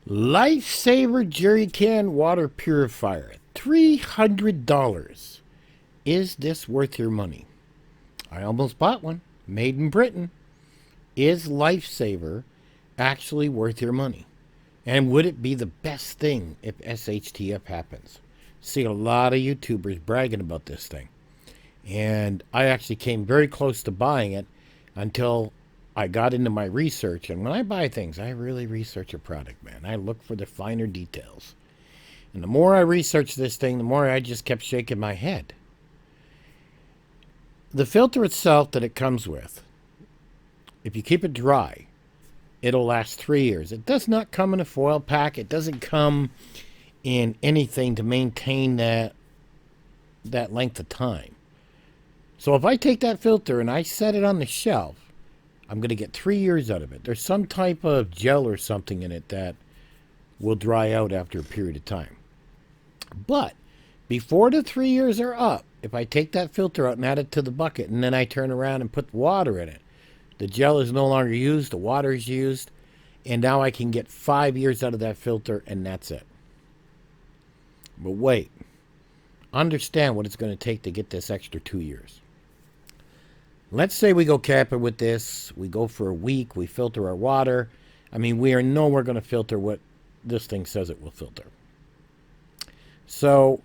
LIFESAVER Jerrycan Water Purifier. $300. Is this worth your money? I almost bought one. Made in Britain. Is LIFESAVER actually worth your money? And would it be the best thing if SHTF happens? See a lot of YouTubers bragging about this thing. And I actually came very close to buying it until I got into my research. And when I buy things, I really research a product, man. I look for the finer details. And the more I researched this thing, the more I just kept shaking my head. The filter itself that it comes with, if you keep it dry, it'll last 3 years. It does not come in a foil pack. It doesn't come in anything to maintain that length of time. So if I take that filter and I set it on the shelf, I'm going to get 3 years out of it. There's some type of gel or something in it that will dry out after a period of time. But before the 3 years are up, if I take that filter out and add it to the bucket and then I turn around and put water in it, the gel is no longer used, the water is used, and now I can get 5 years out of that filter, and that's it. But wait, understand what it's going to take to get this extra 2 years. Let's say we go camping with this, we go for a week, we filter our water. I mean, we are nowhere going to filter what this thing says it will filter. So,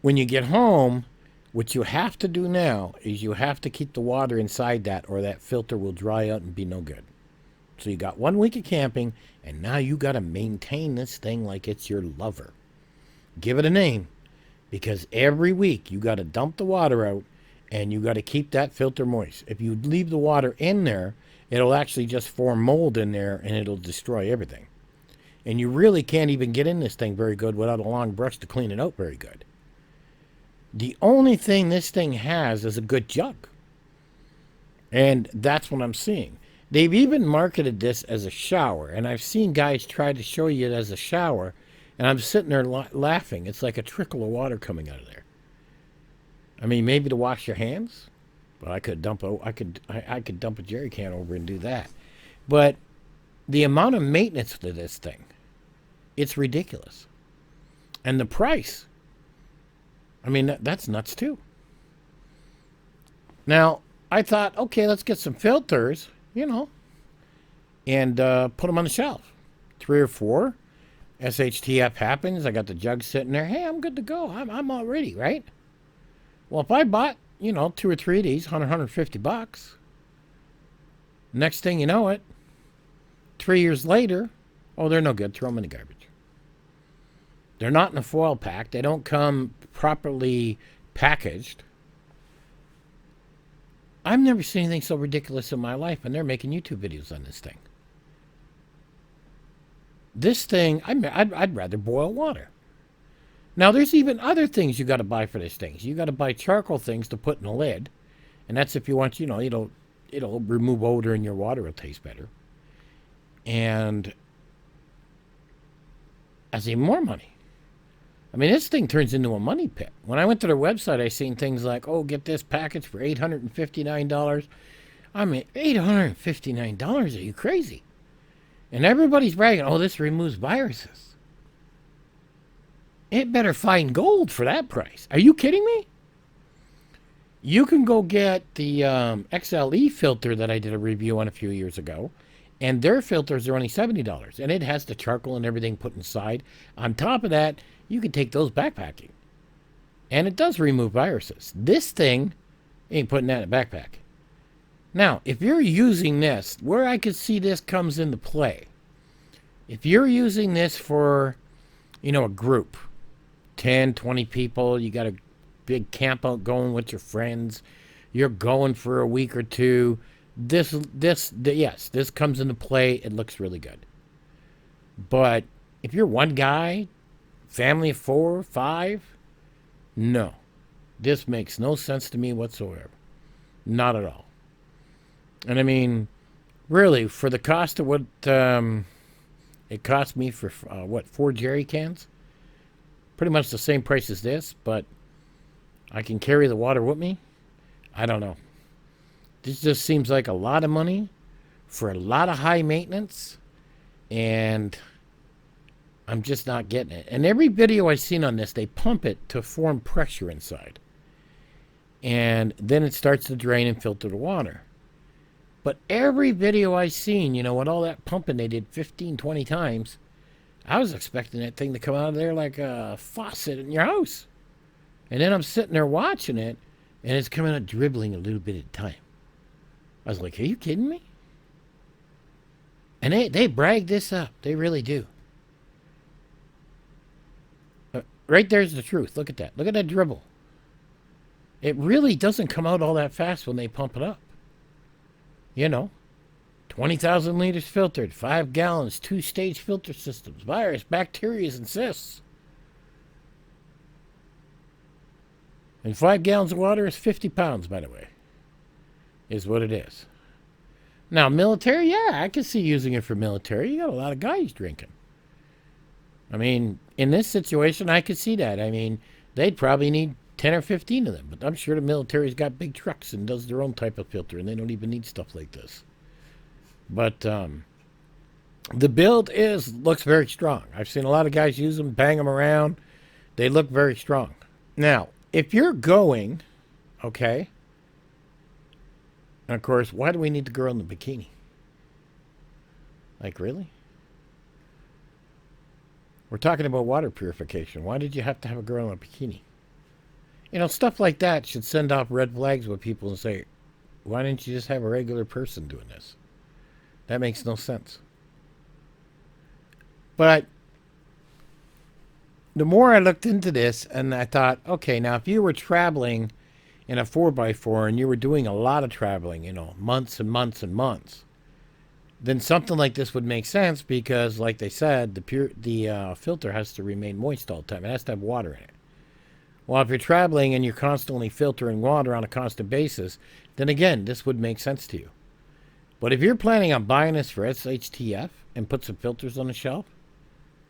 when you get home, what you have to do now is you have to keep the water inside that, or that filter will dry out and be no good. So you got 1 week of camping, and now you got to maintain this thing like it's your lover. Give it a name, because every week you got to dump the water out, and you got to keep that filter moist. If you leave the water in there, it'll actually just form mold in there, and it'll destroy everything. And you really can't even get in this thing very good without a long brush to clean it out very good. The only thing this thing has is a good jug. And that's what I'm seeing. They've even marketed this as a shower. And I've seen guys try to show you it as a shower. And I'm sitting there laughing. It's like a trickle of water coming out of there. I mean, maybe to wash your hands. But I could dump a jerry can over and do that. But the amount of maintenance to this thing, it's ridiculous. And the price, I mean, that's nuts too. Now, I thought, okay, let's get some filters, and put them on the shelf. 3 or 4. SHTF happens. I got the jug sitting there. Hey, I'm good to go. I'm all ready, right? Well, if I bought, 2 or 3 of these, $150. Next thing you know it, 3 years later, oh, they're no good. Throw them in the garbage. They're not in a foil pack. They don't come properly packaged. I've never seen anything so ridiculous in my life, and they're making YouTube videos on this thing. This thing, I'd rather boil water. Now, there's even other things you got to buy for this thing. You got to buy charcoal things to put in the lid, and that's if you want, it'll remove odor in your water. It'll taste better. And that's even more money. I mean, this thing turns into a money pit. When I went to their website, I seen things like, oh, get this package for $859. I mean, $859? Are you crazy? And everybody's bragging, oh, this removes viruses. It better find gold for that price. Are you kidding me? You can go get the XLE filter that I did a review on a few years ago, and their filters are only $70, and it has the charcoal and everything put inside. On top of that, you can take those backpacking, and it does remove viruses. This thing ain't putting that in a backpack. Now, if you're using this, where I could see this comes into play, if you're using this for, a group, 10, 20 people, you got a big camp out going with your friends, you're going for a week or two, yes, this comes into play. It looks really good. But if you're one guy, family of 4, 5, no. This makes no sense to me whatsoever. Not at all. And I mean, really, for the cost of what it cost me for, 4 jerry cans? Pretty much the same price as this, but I can carry the water with me? I don't know. This just seems like a lot of money for a lot of high maintenance, And I'm just not getting it. And every video I've seen on this, they pump it to form pressure inside. And then it starts to drain and filter the water. But every video I've seen, you know, with all that pumping they did 15, 20 times, I was expecting that thing to come out of there like a faucet in your house. And then I'm sitting there watching it, and it's coming out dribbling a little bit at a time. I was like, are you kidding me? And they brag this up. They really do. Right there's the truth. Look at that. Look at that dribble. It really doesn't come out all that fast when they pump it up. You know, 20,000 liters filtered, 5 gallons, 2-stage filter systems, virus, bacteria, and cysts. And 5 gallons of water is 50 pounds, by the way, is what it is. Now, military, yeah, I can see using it for military. You got a lot of guys drinking. I mean, in this situation, I could see that. I mean, they'd probably need 10 or 15 of them. But I'm sure the military's got big trucks and does their own type of filter, and they don't even need stuff like this. But the build looks very strong. I've seen a lot of guys use them, bang them around. They look very strong. Now, if you're going, okay, and of course, why do we need the girl in the bikini? Like, really? We're talking about water purification. Why did you have to have a girl in a bikini? You know, stuff like that should send off red flags with people and say, why didn't you just have a regular person doing this? That makes no sense. But the more I looked into this, and I thought, okay, now if you were traveling in a 4x4 and you were doing a lot of traveling, you know, months and months and months, then something like this would make sense because, like they said, the filter has to remain moist all the time. It has to have water in it. Well, if you're traveling and you're constantly filtering water on a constant basis, then again, this would make sense to you. But if you're planning on buying this for SHTF and put some filters on the shelf,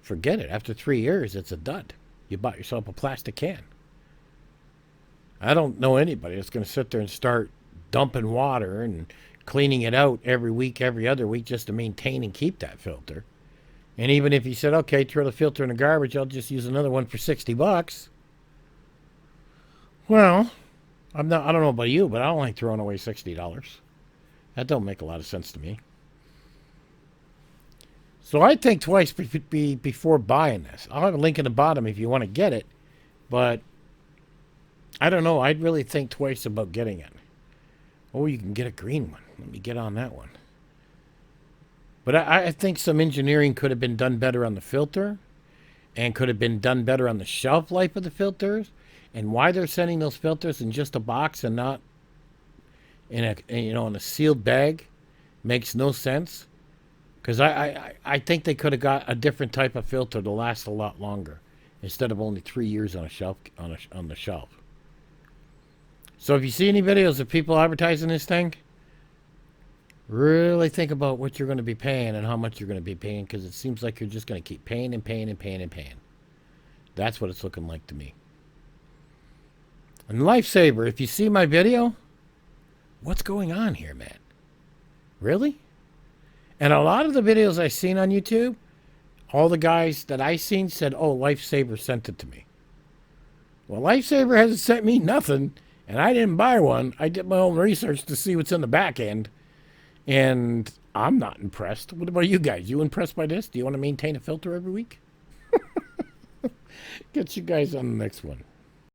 forget it. After 3 years, it's a dud. You bought yourself a plastic can. I don't know anybody that's going to sit there and start dumping water and cleaning it out every week, every other week, just to maintain and keep that filter. And even if you said, okay, throw the filter in the garbage, I'll just use another one for $60. Well, I don't know about you, but I don't like throwing away $60. That don't make a lot of sense to me. So I'd think twice before buying this. I'll have a link in the bottom if you want to get it, but I don't know. I'd really think twice about getting it. Oh, you can get a green one. Let me get on that one. But I think some engineering could have been done better on the filter and could have been done better on the shelf life of the filters and why they're sending those filters in just a box and not in a sealed bag makes no sense. Because I think they could have got a different type of filter to last a lot longer instead of only 3 years on a shelf on the shelf. So if you see any videos of people advertising this thing, really think about what you're going to be paying and how much you're going to be paying, because it seems like you're just going to keep paying and paying and paying and paying. That's what it's looking like to me. And LifeSaver, if you see my video, what's going on here, man? Really? And a lot of the videos I've seen on YouTube, all the guys that I seen said, oh, LifeSaver sent it to me. Well, LifeSaver hasn't sent me nothing, and I didn't buy one. I did my own research to see what's in the back end, and I'm not impressed. What about you guys? You impressed by this? Do you want to maintain a filter every week? Get you guys on the next one.